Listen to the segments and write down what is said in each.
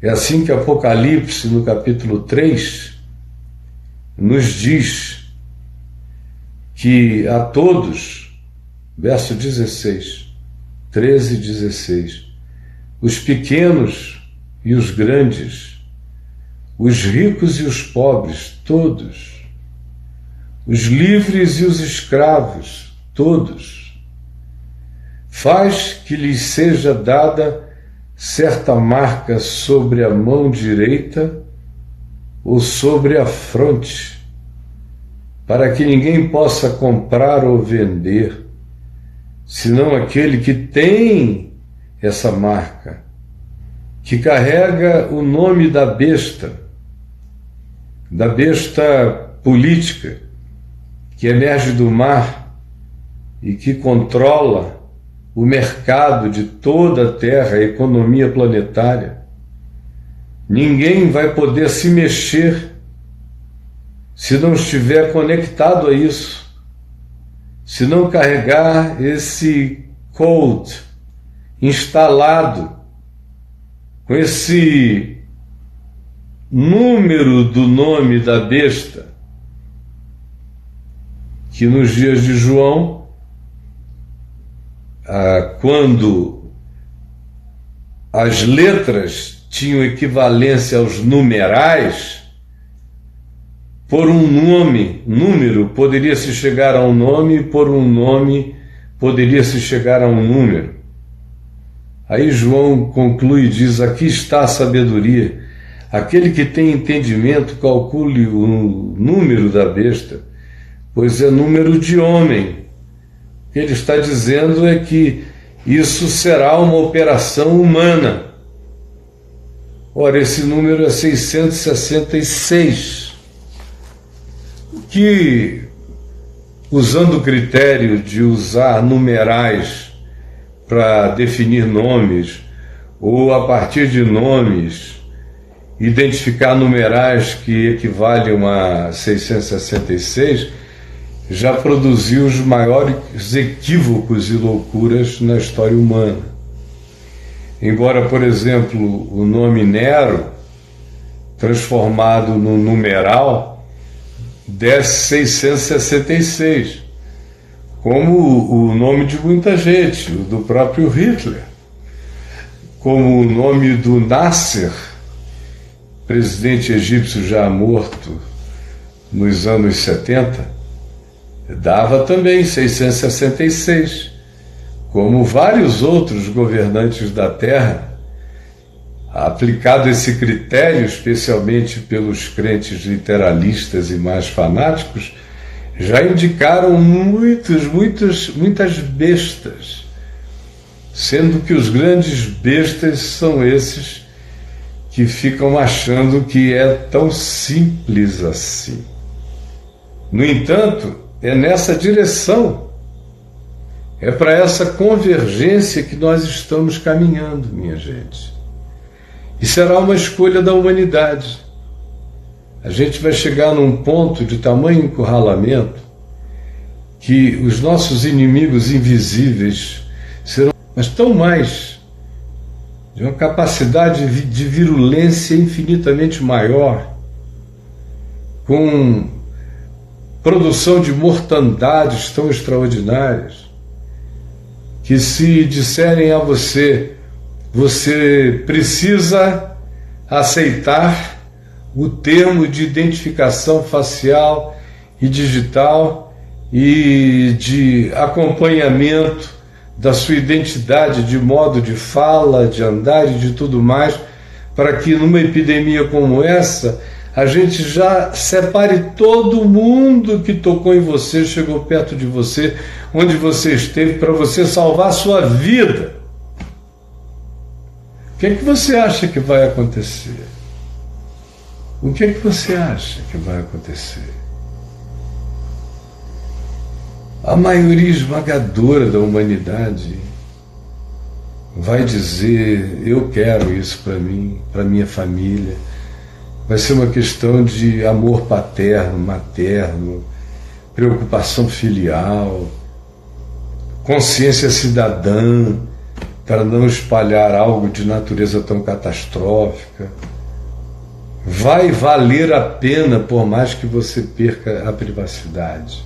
É assim que Apocalipse, no capítulo 3, nos diz que a todos, verso 16, 13 e 16, os pequenos e os grandes, os ricos e os pobres, todos, os livres e os escravos, todos, faz que lhes seja dada certa marca sobre a mão direita ou sobre a fronte, para que ninguém possa comprar ou vender, senão aquele que tem essa marca, que carrega o nome da besta política, que emerge do mar e que controla o mercado de toda a Terra, a economia planetária. Ninguém vai poder se mexer se não estiver conectado a isso, se não carregar esse code instalado com esse número do nome da besta, que nos dias de João, quando as letras tinham equivalência aos numerais, por um número poderia-se chegar a um nome, e por um nome poderia-se chegar a um número. Aí João conclui e diz: aqui está a sabedoria. Aquele que tem entendimento, calcule o número da besta, pois é número de homem. O que ele está dizendo é que isso será uma operação humana. Ora, esse número é 666, que, usando o critério de usar numerais para definir nomes, ou a partir de nomes identificar numerais que equivalem a 666, já produziu os maiores equívocos e loucuras na história humana. Embora, por exemplo, o nome Nero, transformado no numeral, desse 666, como o nome de muita gente, o do próprio Hitler, como o nome do Nasser, presidente egípcio já morto nos anos 70, dava também 666, como vários outros governantes da Terra. Aplicado esse critério, especialmente pelos crentes literalistas e mais fanáticos, já indicaram muitas bestas, sendo que os grandes bestas são esses que ficam achando que é tão simples assim. No entanto, é nessa direção, é para essa convergência que nós estamos caminhando, minha gente. E será uma escolha da humanidade. A gente vai chegar num ponto de tamanho encurralamento que os nossos inimigos invisíveis serão, mas tão mais, de uma capacidade de virulência infinitamente maior, com produção de mortandades tão extraordinárias, que se disserem a você, você precisa aceitar o termo de identificação facial e digital e de acompanhamento da sua identidade, de modo de fala, de andar e de tudo mais, para que numa epidemia como essa a gente já separe todo mundo que tocou em você, chegou perto de você, onde você esteve, para você salvar a sua vida. O que é que você acha que vai acontecer? O que é que você acha que vai acontecer? A maioria esmagadora da humanidade vai dizer: eu quero isso para mim, para minha família. Vai ser uma questão de amor paterno, materno, preocupação filial, consciência cidadã, para não espalhar algo de natureza tão catastrófica. Vai valer a pena, por mais que você perca a privacidade.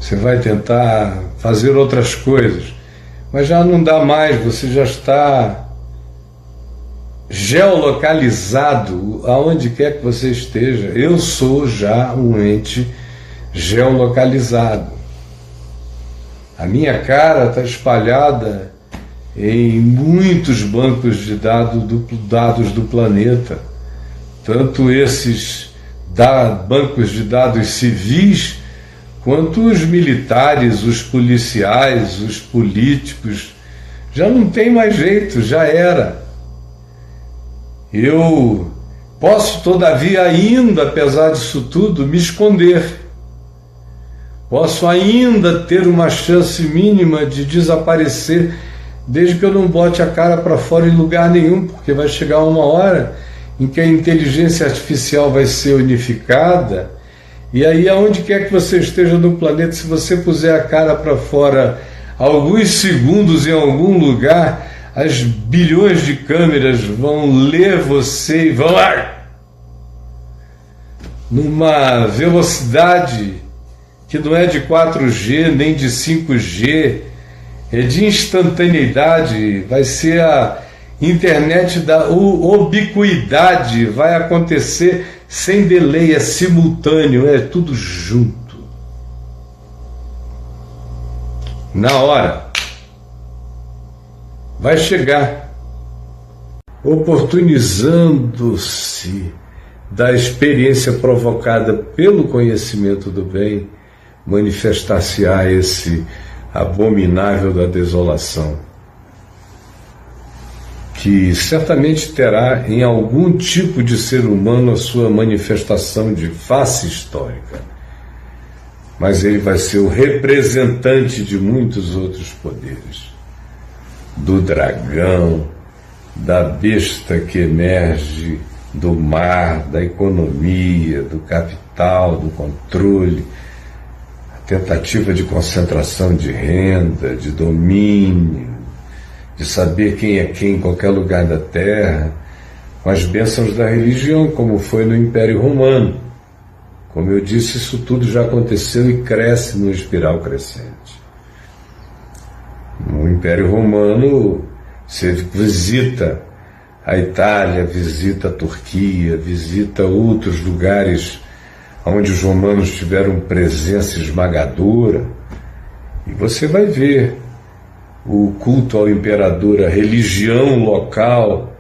Você vai tentar fazer outras coisas, mas já não dá mais, você já está geolocalizado aonde quer que você esteja. Eu sou já um ente geolocalizado. A minha cara está espalhada em muitos bancos de dados do planeta, tanto esses bancos de dados civis, quanto os militares, os policiais, os políticos. Já não tem mais jeito, já era. Eu posso, todavia, ainda, apesar disso tudo, me esconder. Posso ainda ter uma chance mínima de desaparecer, desde que eu não bote a cara para fora em lugar nenhum, porque vai chegar uma hora em que a inteligência artificial vai ser unificada, e aí aonde quer que você esteja no planeta, se você puser a cara para fora alguns segundos em algum lugar, as bilhões de câmeras vão ler você e vão numa velocidade que não é de 4G nem de 5G, é de instantaneidade. Vai ser a internet da ubiquidade, vai acontecer sem delay, é simultâneo, é tudo junto. Na hora. Vai chegar, oportunizando-se da experiência provocada pelo conhecimento do bem, manifestar-se-á esse abominável da desolação, que certamente terá em algum tipo de ser humano a sua manifestação de face histórica, mas ele vai ser o representante de muitos outros poderes, do dragão, da besta que emerge do mar, da economia, do capital, do controle, a tentativa de concentração de renda, de domínio, de saber quem é quem em qualquer lugar da terra, com as bênçãos da religião, como foi no Império Romano. Como eu disse, isso tudo já aconteceu e cresce numa espiral crescente. No Império Romano, você visita a Itália, visita a Turquia, visita outros lugares onde os romanos tiveram presença esmagadora, e você vai ver o culto ao imperador, a religião local,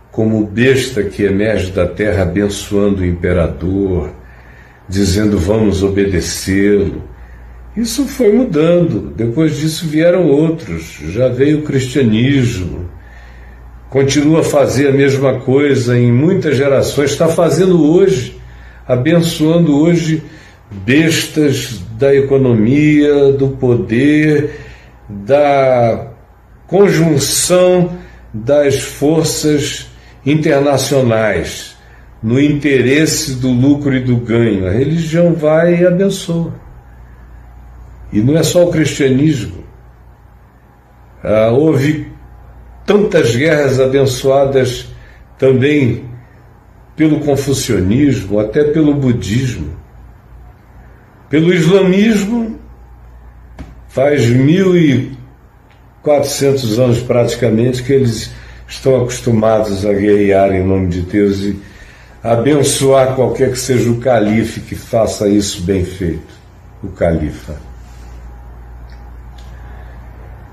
como besta que emerge da terra abençoando o imperador, dizendo vamos obedecê-lo. Isso foi mudando, depois disso vieram outros, já veio o cristianismo, continua a fazer a mesma coisa em muitas gerações, está fazendo hoje, abençoando hoje bestas da economia, do poder, da conjunção das forças internacionais no interesse do lucro e do ganho. A religião vai e abençoa. E não é só o cristianismo. Houve tantas guerras abençoadas também pelo confucionismo, até pelo budismo. Pelo islamismo, faz 1400 anos praticamente que eles estão acostumados a guerrear em nome de Deus e abençoar qualquer que seja o calife que faça isso bem feito, o califa.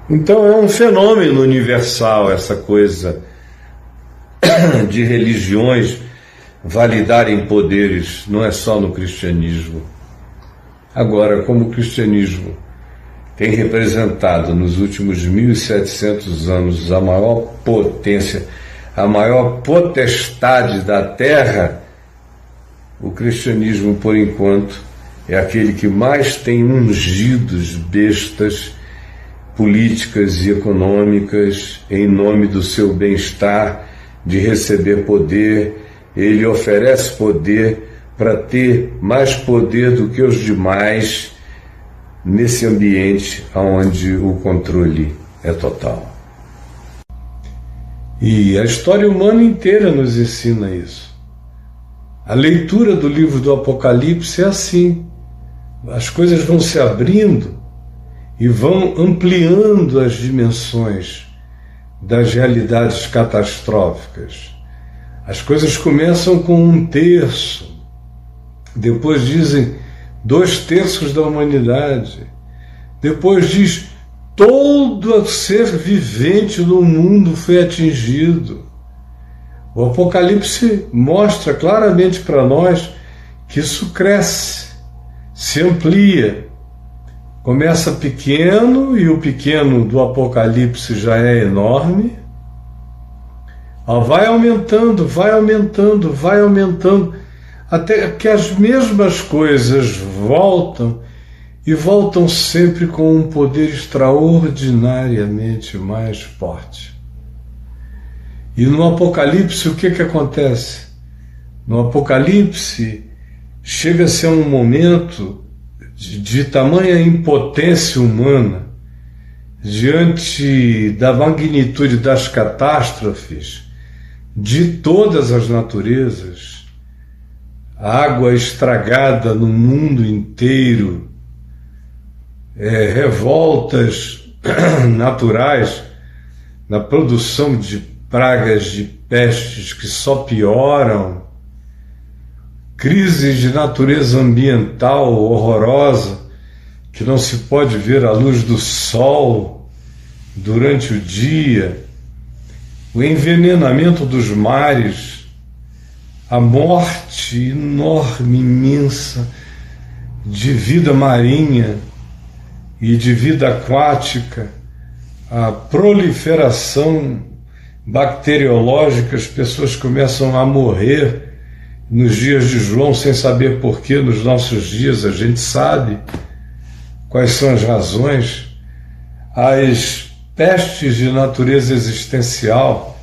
Então é um fenômeno universal essa coisa de religiões validarem poderes, não é só no cristianismo. Agora, como o cristianismo tem representado nos últimos 1700 anos a maior potência, a maior potestade da terra, o cristianismo, por enquanto, é aquele que mais tem ungidos bestas políticas e econômicas em nome do seu bem-estar, de receber poder. Ele oferece poder para ter mais poder do que os demais nesse ambiente onde o controle é total. E a história humana inteira nos ensina isso. A leitura do livro do Apocalipse é assim. As coisas vão se abrindo e vão ampliando as dimensões das realidades catastróficas. As coisas começam com 1/3, depois dizem 2/3 da humanidade, depois diz todo ser vivente no mundo foi atingido. O Apocalipse mostra claramente para nós que isso cresce, se amplia, começa pequeno e o pequeno do Apocalipse já é enorme, vai aumentando, vai aumentando, vai aumentando, até que as mesmas coisas voltam e voltam sempre com um poder extraordinariamente mais forte. E no Apocalipse o que acontece? No Apocalipse chega-se a um momento de tamanha impotência humana diante da magnitude das catástrofes de todas as naturezas, a água estragada no mundo inteiro, revoltas naturais na produção de pragas de pestes que só pioram, crises de natureza ambiental horrorosa que não se pode ver a luz do sol durante o dia, o envenenamento dos mares, a morte enorme, imensa de vida marinha e de vida aquática, a proliferação bacteriológica, as pessoas começam a morrer nos dias de João sem saber porquê. Nos nossos dias a gente sabe quais são as razões. As pestes de natureza existencial,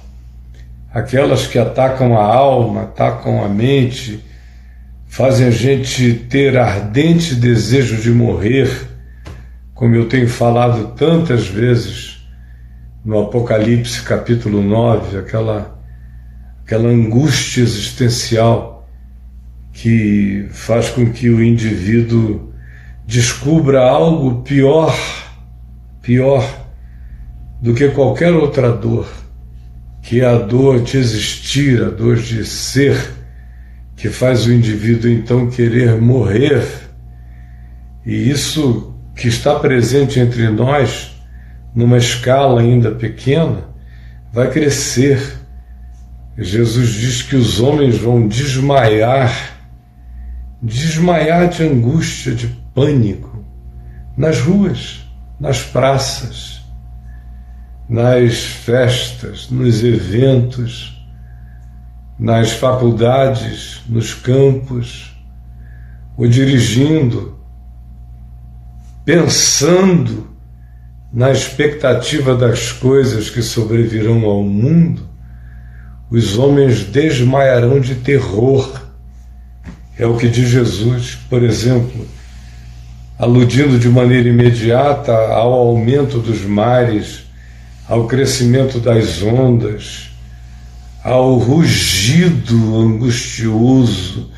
aquelas que atacam a alma, atacam a mente, fazem a gente ter ardente desejo de morrer, como eu tenho falado tantas vezes no Apocalipse capítulo 9, aquela angústia existencial que faz com que o indivíduo descubra algo pior do que qualquer outra dor, que é a dor de existir, a dor de ser, que faz o indivíduo então querer morrer. E isso que está presente entre nós, numa escala ainda pequena, vai crescer. Jesus diz que os homens vão desmaiar de angústia, de pânico, nas ruas, nas praças, nas festas, nos eventos, nas faculdades, nos campos, ou dirigindo, pensando na expectativa das coisas que sobrevirão ao mundo. Os homens desmaiarão de terror. É o que diz Jesus, por exemplo, aludindo de maneira imediata ao aumento dos mares, ao crescimento das ondas, ao rugido angustioso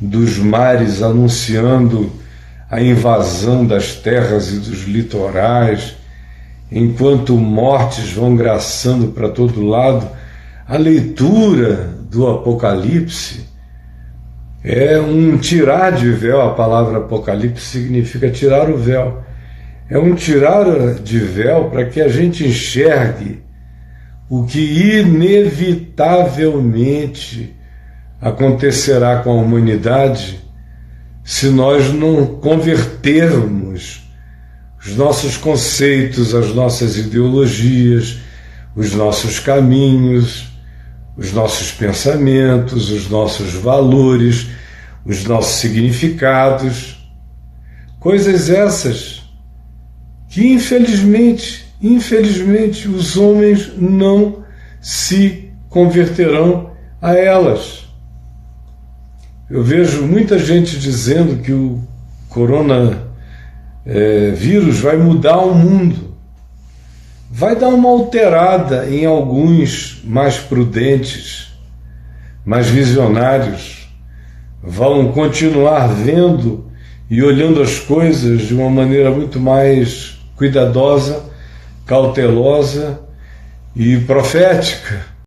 dos mares anunciando a invasão das terras e dos litorais, enquanto mortes vão graçando para todo lado. A leitura do Apocalipse é um tirar de véu. A palavra Apocalipse significa tirar o véu. É um tirar de véu para que a gente enxergue o que inevitavelmente acontecerá com a humanidade se nós não convertermos os nossos conceitos, as nossas ideologias, os nossos caminhos, os nossos pensamentos, os nossos valores, os nossos significados. Coisas essas que, infelizmente, os homens não se converterão a elas. Eu vejo muita gente dizendo que o coronavírus vai mudar o mundo, vai dar uma alterada em alguns mais prudentes, mais visionários, vão continuar vendo e olhando as coisas de uma maneira muito mais cuidadosa, cautelosa e profética.